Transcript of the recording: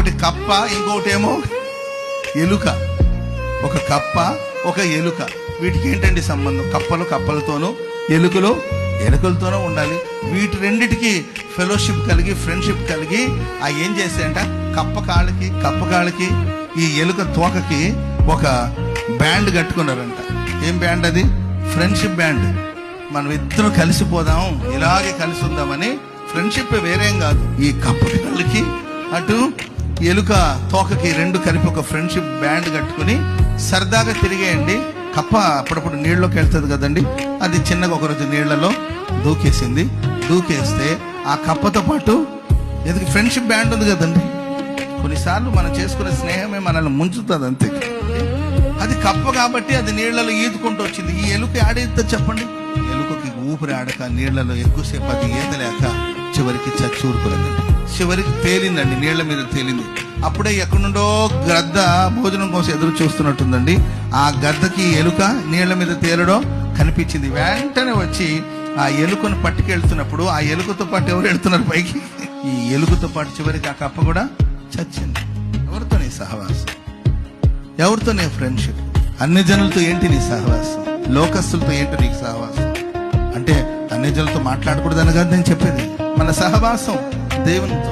ఒకటి కప్ప, ఇంకొకటి ఏమో ఎలుక. ఒక కప్ప, ఒక ఎలుక. వీటికి ఏంటండి సంబంధం? కప్పలు కప్పలతోనూ, ఎలుకలు ఎలుకలతోనూ ఉండాలి. వీటి రెండిటికి ఫెలోషిప్ కలిగి, ఫ్రెండ్షిప్ కలిగి ఏం చేస్తాయంట, కప్ప కాళ్ళకి ఈ ఎలుక తోకకి ఒక బ్యాండ్ కట్టుకున్నారంట. ఏం బ్యాండ్ అది? Friendship band. మనం ఇద్దరు కలిసిపోదాం, ఇలాగే కలిసి ఉందామని. ఫ్రెండ్షిప్ వేరేం కాదు. ఈ కప్ప కాళ్ళకి అటు ఎలుక తోకకి రెండు కలిపి ఒక ఫ్రెండ్షిప్ బ్యాండ్ కట్టుకుని సరదాగా తిరిగేయండి. కప్ప అప్పుడప్పుడు నీళ్ళలోకి వెళ్తుంది కదండి, అది చిన్నగా ఒకరోజు నీళ్లలో దూకేస్తే ఆ కప్పతో పాటు ఎందుకు ఫ్రెండ్షిప్ బ్యాండ్ ఉంది కదండి. కొన్నిసార్లు మనం చేసుకునే స్నేహమే మనల్ని ముంచుతుంది, అంతే. అది కప్ప కాబట్టి అది నీళ్లలో ఈదుకుంటూ వచ్చింది. ఈ ఎలుక ఆడేద్దా చెప్పండి? ఎలుకకి ఊపిరి ఆడక నీళ్లలో ఎక్కువసేపు అది ఈదలేక చివరికి చచ్చూరుకోలేదండి. చివరికి తేలిందండి, నీళ్ల మీద తేలింది. అప్పుడే ఎక్కడి నుండో గద్ద భోజనం కోసం ఎదురు చూస్తున్నట్టుందండి. ఆ గద్దకి ఎలుక నీళ్ల మీద తేలడం కనిపించింది. వెంటనే వచ్చి ఆ ఎలుకను పట్టుకెళ్తున్నప్పుడు ఆ ఎలుకతో పాటు ఎవరు వెళ్తున్నారు పైకి? ఈ ఎలుకతో పాటు చివరికి ఆ కప్ప కూడా చచ్చింది. ఎవరితో నీ సహవాసం? ఎవరితో నీ ఫ్రెండ్షిప్? అన్ని జనులతో ఏంటి నీ సహవాసం? లోకస్తులతో ఏంటి నీకు సహవాసం? అంటే అన్ని జనులతో మాట్లాడకూడదని కాదు నేను చెప్పేది. మన సహవాసం దేవునితో.